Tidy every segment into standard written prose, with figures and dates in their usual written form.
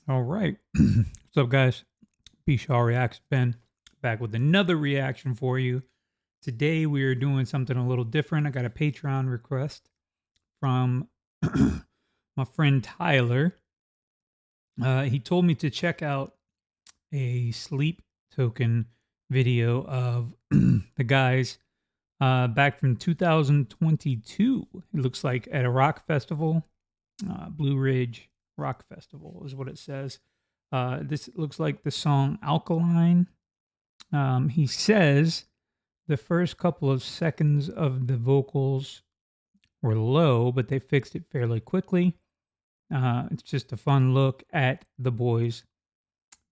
All right. What's up, guys? bshawreacts Ben back with another reaction for you. Today we are doing something a little different. I got a Patreon request from my friend Tyler. He told me to check out a sleep token video of the guys back from 2022. It looks like at a rock festival, Blue Ridge Rock Festival is what it says. This looks like the song Alkaline. He says the first couple of seconds of the vocals were low, but they fixed it fairly quickly. It's just a fun look at the boys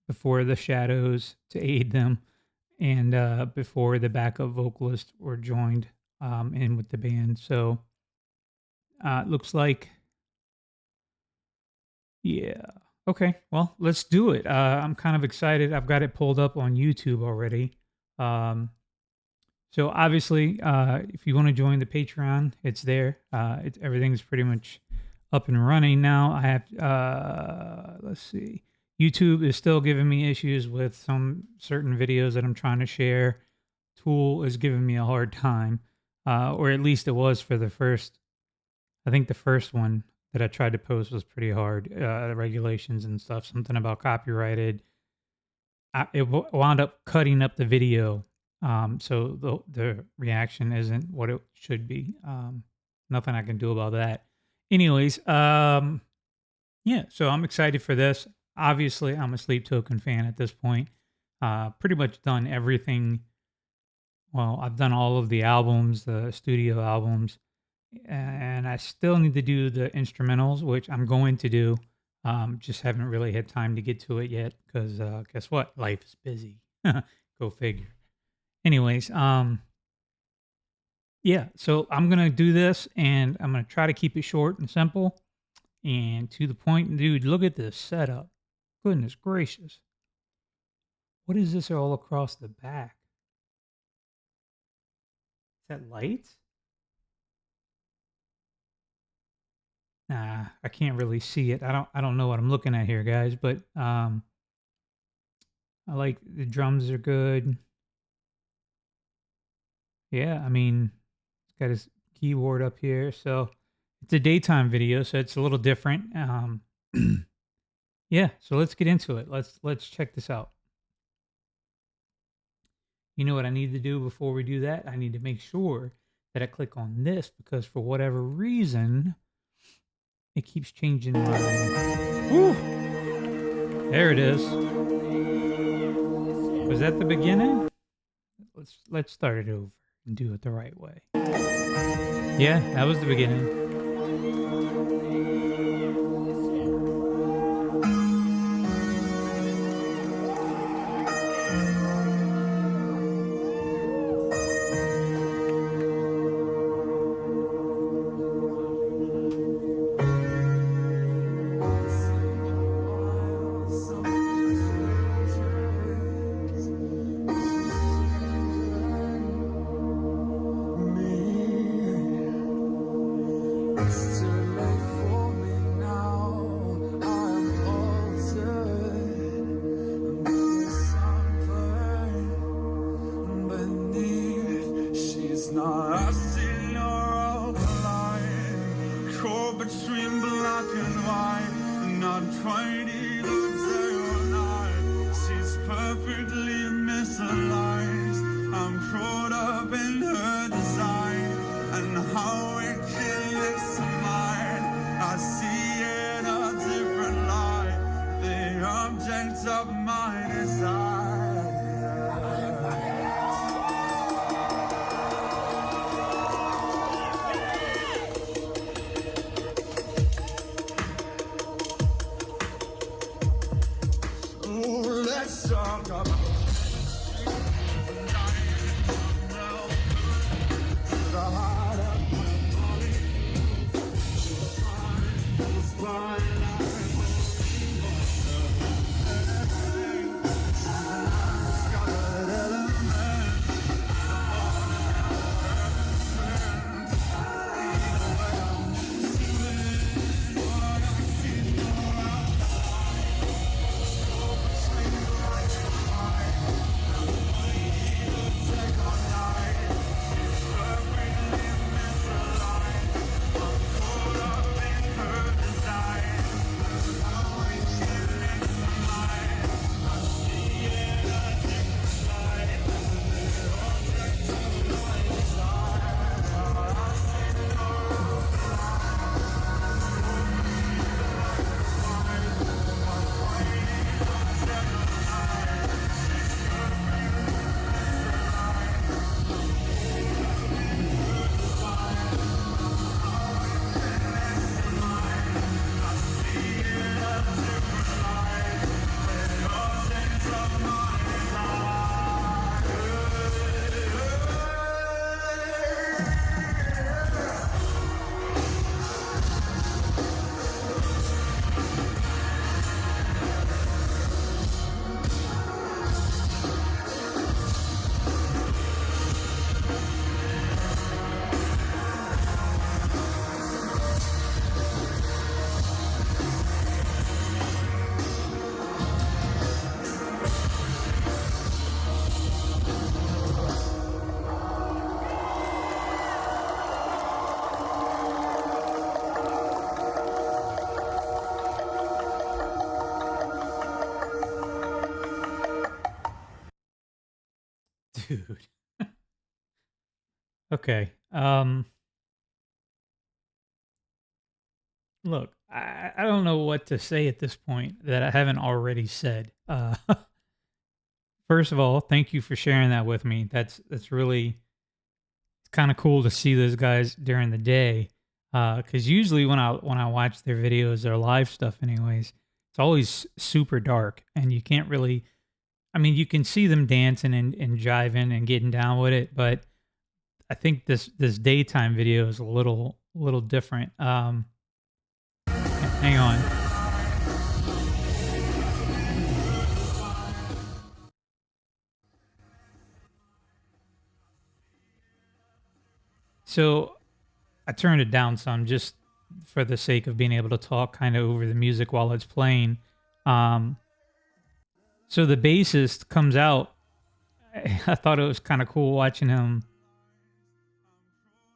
before the shadows to aid them and before the backup vocalists were joined in with the band. So it looks like, yeah. Okay, well, let's do it. I'm kind of excited. I've got it pulled up on YouTube already. Um, so obviously, if you want to join the Patreon, it's there. Everything's pretty much up and running now. I have, let's see, YouTube is still giving me issues with some certain videos that I'm trying to share. Tool is giving me a hard time, or at least it was for the first. I think the first one that I tried to post was pretty hard. The regulations and stuff, something about copyrighted. It wound up cutting up the video, so the reaction isn't what it should be. Nothing I can do about that. Anyways, yeah. So I'm excited for this. Obviously, I'm a Sleep Token fan at this point. Pretty much done everything. Well, I've done all of the albums, the studio albums. And I still need to do the instrumentals, which I'm going to do. Just haven't really had time to get to it yet because guess what? Life is busy. Go figure. Anyways, yeah. So I'm gonna do this, and I'm gonna try to keep it short and simple and to the point. Dude, look at this setup. Goodness gracious! What is this all across the back? Is that lights? Nah, I can't really see it. I don't know what I'm looking at here, guys, but I like the drums are good. Yeah, I mean, it's got his keyboard up here, so it's a daytime video, so it's a little different. Yeah, so let's get into it. Let's check this out. You know what I need to do before we do that? I need to make sure that I click on this because for whatever reason, it keeps changing my. Woo! There it is. Was that the beginning? Let's start it over and do it the right way. Yeah, that was the beginning. I see your outline, caught between black and white, not trying either day or night. She's perfectly misaligned. I'm caught up in her design and how it connects to mine. I see it a different light, the object of my desire. dude. Okay. Look, I don't know what to say at this point that I haven't already said. First of all, thank you for sharing that with me. That's really, it's kind of cool to see those guys during the day. Because usually when I watch their videos, their live stuff, anyways, it's always super dark, and you can't really. I mean, you can see them dancing and jiving and getting down with it, but I think this daytime video is a little different. Hang on. So I turned it down some just for the sake of being able to talk kind of over the music while it's playing. Um, so the bassist comes out. I thought it was kind of cool watching him.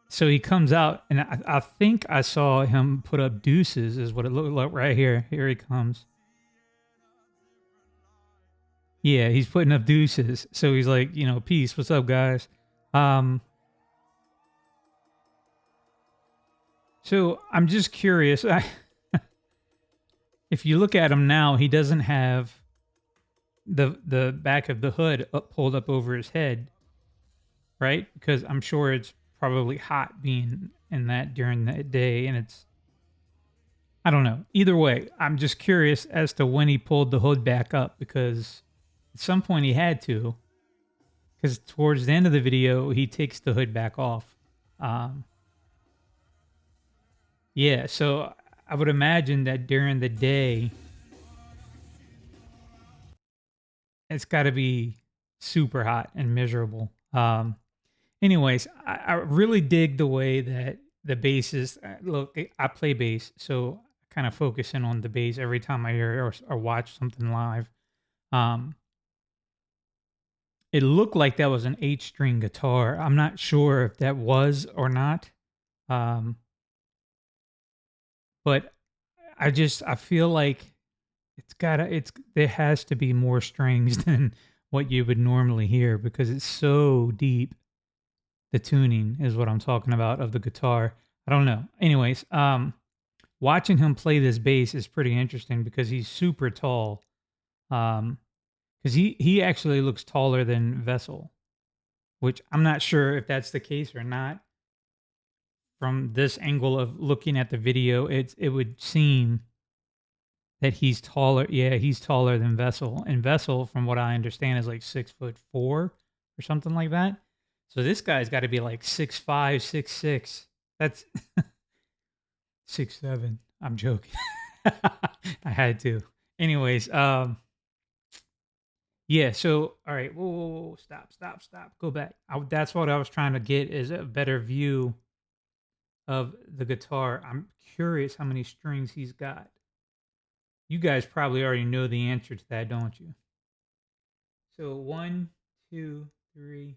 So he comes out, and I think I saw him put up deuces, is what it looked like right here. Here he comes. Yeah, he's putting up deuces. So he's like, peace. What's up, guys? Um, so I'm just curious. If you look at him now, he doesn't have the back of the hood pulled up over his head, right? Because I'm sure it's probably hot being in that during the day, and it's I don't know. Either way, I'm just curious as to when he pulled the hood back up because at some point he had to. Because towards the end of the video, he takes the hood back off. Um, yeah, so I would imagine that during the day, it's got to be super hot and miserable. Anyways, I really dig the way that the bass is. Look, I play bass, so I kind of focus in on the bass every time I hear or watch something live. Um, it looked like that was an 8-string guitar. I'm not sure if that was or not. Um, but I feel like there has to be more strings than what you would normally hear because it's so deep. The tuning is what I'm talking about of the guitar. I don't know. Anyways, watching him play this bass is pretty interesting because he's super tall. Because he actually looks taller than Vessel, which I'm not sure if that's the case or not. From this angle of looking at the video, it would seem that he's taller. Yeah, he's taller than Vessel, and Vessel, from what I understand, is like 6'4" or something like that. So this guy's got to be like 6'5", 6'6". That's 6'7". I'm joking. I had to. Anyways, yeah. So all right, whoa, stop. Go back. That's what I was trying to get is a better view of the guitar. I'm curious how many strings he's got. You guys probably already know the answer to that, don't you? So 1, 2, 3,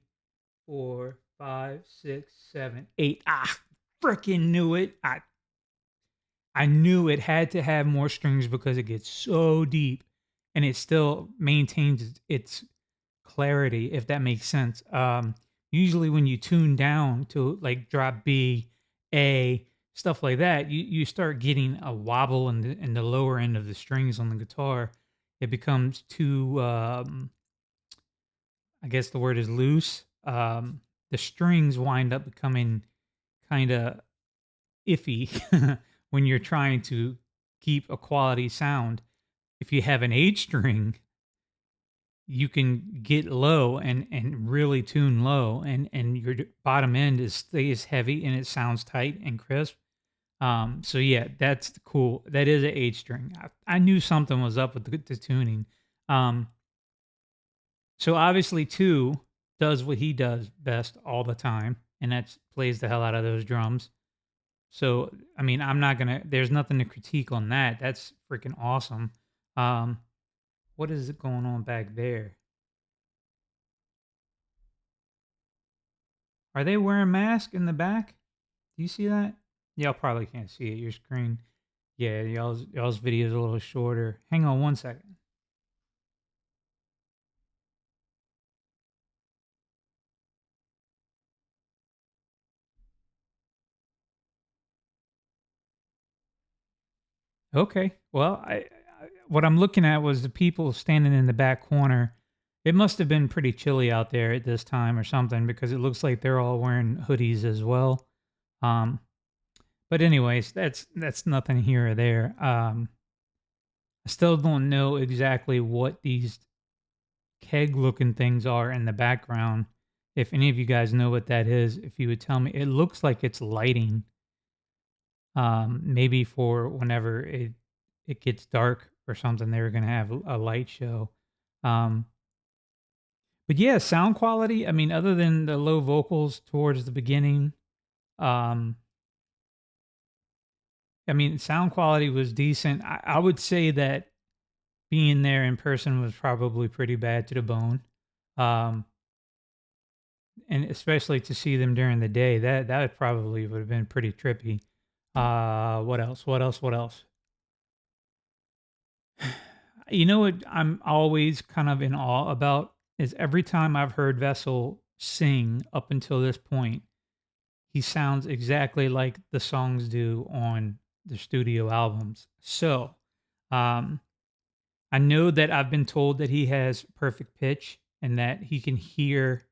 4, 5, 6, 7, 8. Ah, freaking knew it. I knew it had to have more strings because it gets so deep and it still maintains its clarity, if that makes sense. Usually when you tune down to like drop B, A, stuff like that, you start getting a wobble in the lower end of the strings on the guitar. It becomes too, I guess the word is loose. The strings wind up becoming kind of iffy when you're trying to keep a quality sound. If you have an H string, you can get low and really tune low, and your bottom end is stays heavy and it sounds tight and crisp. So yeah, that's cool. That is a H string. I knew something was up with the tuning. Um, so obviously two does what he does best all the time, and that's plays the hell out of those drums. So, I mean, I'm not gonna. There's nothing to critique on that. That's freaking awesome. Um, what is it going on back there? Are they wearing masks in the back? Do you see that? Y'all probably can't see it. Your screen. Yeah, y'all's video is a little shorter. Hang on one second. Okay. Well, what I'm looking at was the people standing in the back corner. It must have been pretty chilly out there at this time or something because it looks like they're all wearing hoodies as well. Um, but anyways, that's nothing here or there. I still don't know exactly what these keg looking things are in the background. If any of you guys know what that is, if you would tell me, it looks like it's lighting. Maybe for whenever it gets dark or something, they're gonna have a light show. Um, but yeah, sound quality. I mean, other than the low vocals towards the beginning, um, I mean, sound quality was decent. I would say that being there in person was probably pretty bad to the bone. Um, and especially to see them during the day, that probably would have been pretty trippy. What else? What else? What else? You know what I'm always kind of in awe about is every time I've heard Vessel sing up until this point, he sounds exactly like the songs do on the studio albums. So, um, I know that I've been told that he has perfect pitch and that he can hear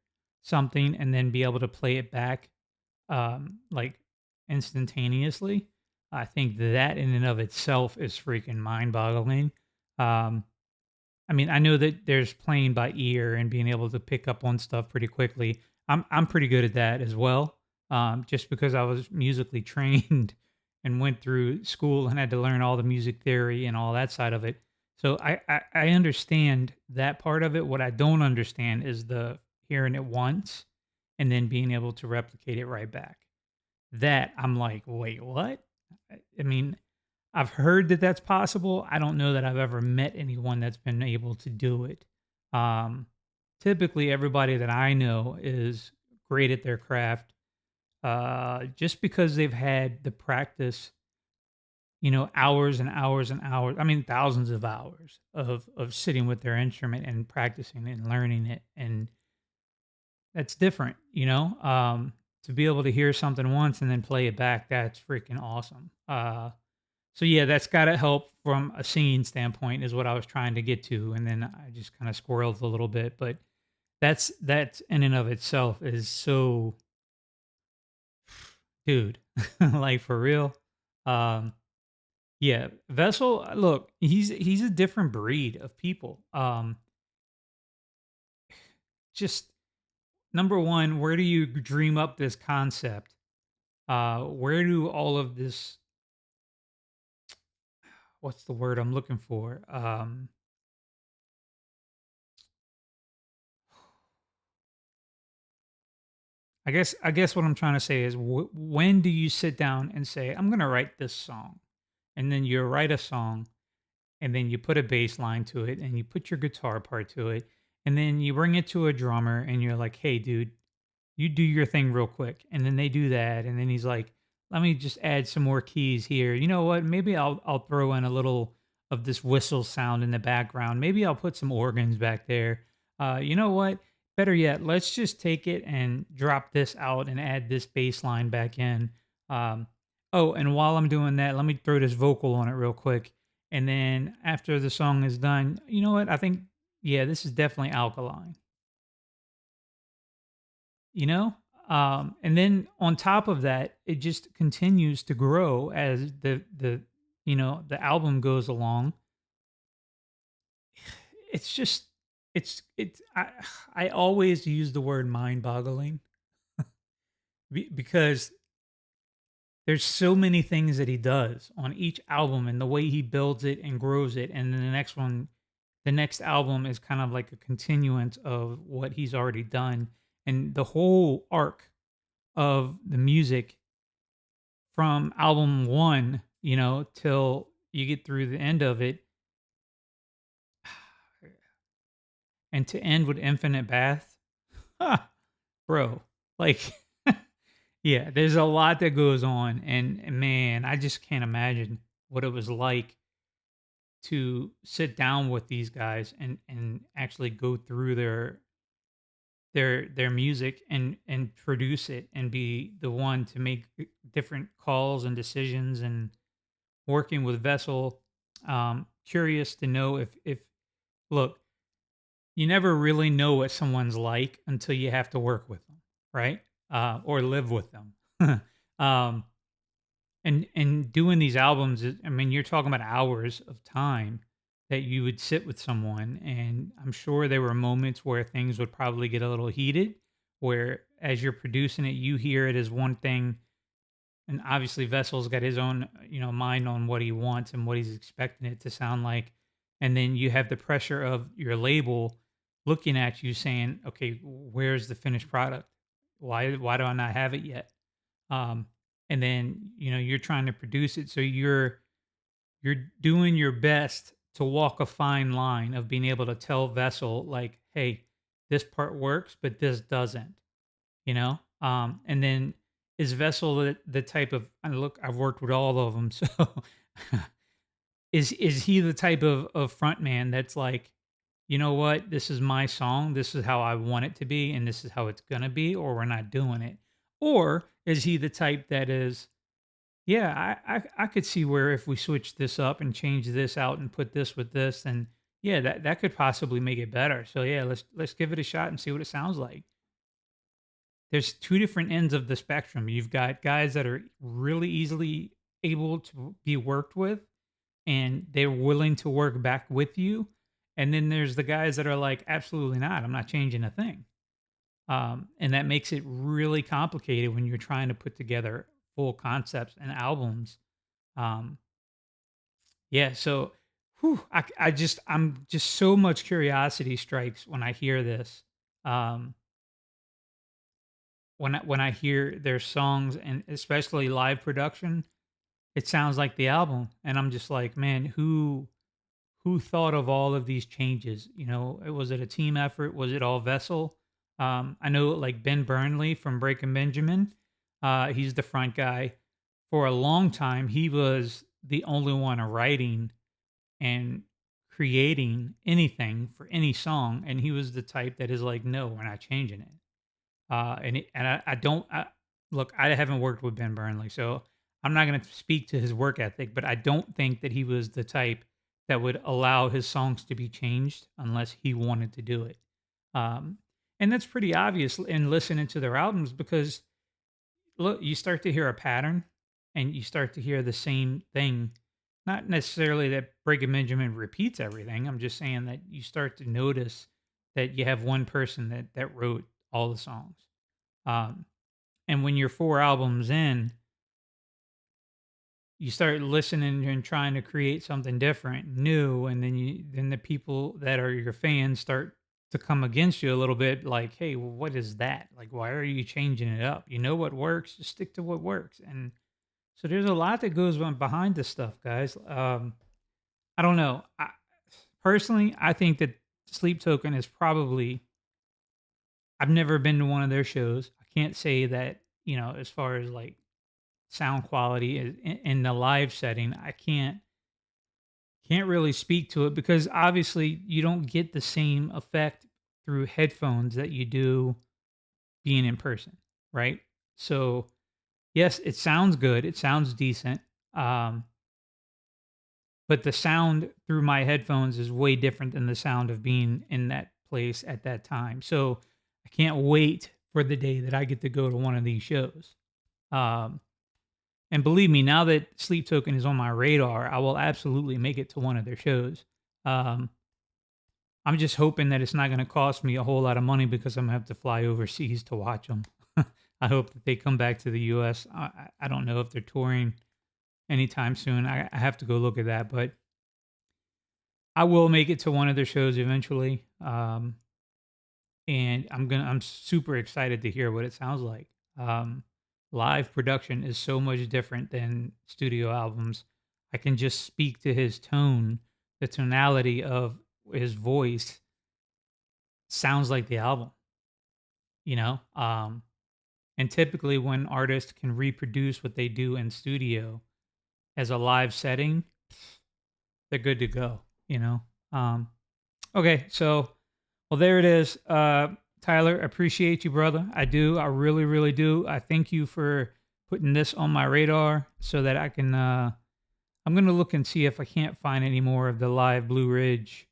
something and then be able to play it back like instantaneously. I think that in and of itself is freaking mind-boggling. Um, I mean, I know that there's playing by ear and being able to pick up on stuff pretty quickly. I'm pretty good at that as well. Just because I was musically trained and went through school and had to learn all the music theory and all that side of it. So I understand that part of it. What I don't understand is the hearing it once and then being able to replicate it right back. That I'm like, wait, what? I mean, I've heard that that's possible. I don't know that I've ever met anyone that's been able to do it. Um, Typically, everybody that I know is great at their craft just because they've had the practice, hours and hours and hours. I mean, thousands of hours of sitting with their instrument and practicing and learning it, and that's different. To be able to hear something once and then play it back, that's freaking awesome. So yeah, that's gotta help from a singing standpoint is what I was trying to get to, and then I just kinda squirreled a little bit, but that's in and of itself is so dude, like, for real. Um, yeah, Vessel, look, he's a different breed of people. Just number 1, where do you dream up this concept? Where do all of this what's the word I'm looking for? I guess what I'm trying to say is when do you sit down and say, "I'm gonna write this song," and then you write a song, and then you put a bass line to it, and you put your guitar part to it, and then you bring it to a drummer, and you're like, "Hey, dude, you do your thing real quick," and then they do that, and then he's like, "Let me just add some more keys here. You know what? Maybe I'll throw in a little of this whistle sound in the background. Maybe I'll put some organs back there. You know what? Better yet, let's just take it and drop this out and add this bass line back in. Um, oh, and while I'm doing that, let me throw this vocal on it real quick. And then after the song is done, you know what? I think, yeah, this is definitely alkaline. You know? And then on top of that, it just continues to grow as the album goes along. It's just I always use the word mind-boggling because there's so many things that he does on each album and the way he builds it and grows it, and then the next album is kind of like a continuance of what he's already done, and the whole arc of the music from album 1, till you get through the end of it, and to end with Infinite Bath, ha, bro, like, yeah, there's a lot that goes on, and man, I just can't imagine what it was like to sit down with these guys and actually go through their music and produce it and be the one to make different calls and decisions, and working with Vessel. Curious to know if look, you never really know what someone's like until you have to work with them, right? Or live with them. um, and doing these albums, I mean, you're talking about hours of time that you would sit with someone, and I'm sure there were moments where things would probably get a little heated, where as you're producing it, you hear it as one thing, and obviously Vessel's got his own, mind on what he wants and what he's expecting it to sound like. And then you have the pressure of your label looking at you saying, "Okay, where's the finished product? Why do I not have it yet?" Um, and then, you're trying to produce it, so you're doing your best to walk a fine line of being able to tell Vessel like, "Hey, this part works, but this doesn't." And then is Vessel the type of, and look, I've worked with all of them, so is he the type of front man that's like, you know what, this is my song, this is how I want it to be, and this is how it's gonna be, or we're not doing it? Or is he the type that is, yeah, I could see where if we switch this up and change this out and put this with this, then yeah, that could possibly make it better. So yeah, let's give it a shot and see what it sounds like. There's 2 different ends of the spectrum. You've got guys that are really easily able to be worked with, and they're willing to work back with you, and then there's the guys that are like, "Absolutely not, I'm not changing a thing." And that makes it really complicated when you're trying to put together full concepts and albums. Um, yeah, so, I'm just so much curiosity strikes when I hear this. Um when I hear their songs and especially live production, it sounds like the album, and I'm just like, man, who thought of all of these changes? Was it a team effort? Was it all Vessel? I know like Ben Burnley from Breaking Benjamin, he's the front guy. For a long time, he was the only one writing and creating anything for any song, and he was the type that is like, no, we're not changing it. And I don't look. I haven't worked with Ben Burnley, so I'm not going to speak to his work ethic. But I don't think that he was the type that would allow his songs to be changed unless he wanted to do it. Um, and that's pretty obvious in listening to their albums because look, you start to hear a pattern, and you start to hear the same thing. Not necessarily that Breaking Benjamin repeats everything. I'm just saying that you start to notice that you have one person that wrote all the songs. Um, and when you're 4 albums in, you start listening and trying to create something different, new, and then the people that are your fans start to come against you a little bit like, "Hey, well, what is that? Like, why are you changing it up? You know what works, just stick to what works." And so there's a lot that goes on behind this stuff, guys. I don't know. Personally, I think that Sleep Token is probably, I've never been to one of their shows. I can't say that, as far as like sound quality in the live setting, I can't really speak to it because obviously you don't get the same effect through headphones that you do being in person, right? So yes, it sounds good, it sounds decent, um, but the sound through my headphones is way different than the sound of being in that place at that time. So I can't wait for the day that I get to go to one of these shows. Um, And believe me, now that Sleep Token is on my radar, I will absolutely make it to one of their shows. Um, I'm just hoping that it's not going to cost me a whole lot of money because I'm going to have to fly overseas to watch them. I hope that they come back to the US. I don't know if they're touring anytime soon. I have to go look at that, but I will make it to one of their shows eventually. And I'm super excited to hear what it sounds like. Um, Live production is so much different than studio albums. I can just speak to his tone, the tonality of his voice sounds like the album, you know? And typically when artists can reproduce what they do in studio as a live setting, they're good to go, you know? Um, okay, so well, there it is. Tyler, appreciate you, brother. I do. I really, really do. I thank you for putting this on my radar so that I'm gonna look and see if I can't find any more of the live Blue Ridge.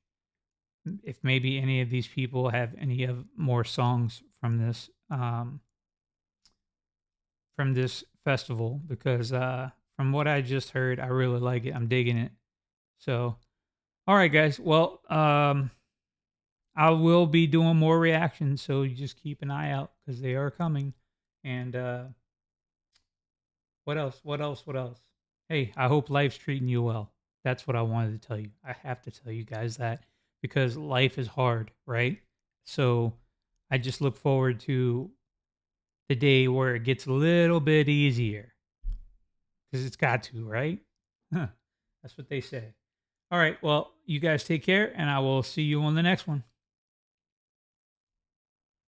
If maybe any of these people have any of more songs from this festival, because from what I just heard, I really like it. I'm digging it. So, all right, guys. Well, I will be doing more reactions, so you just keep an eye out because they are coming. And what else? What else? What else? Hey, I hope life's treating you well. That's what I wanted to tell you. I have to tell you guys that because life is hard, right? So I just look forward to the day where it gets a little bit easier because it's got to, right? Huh. That's what they say. All right. Well, you guys take care, and I will see you on the next one.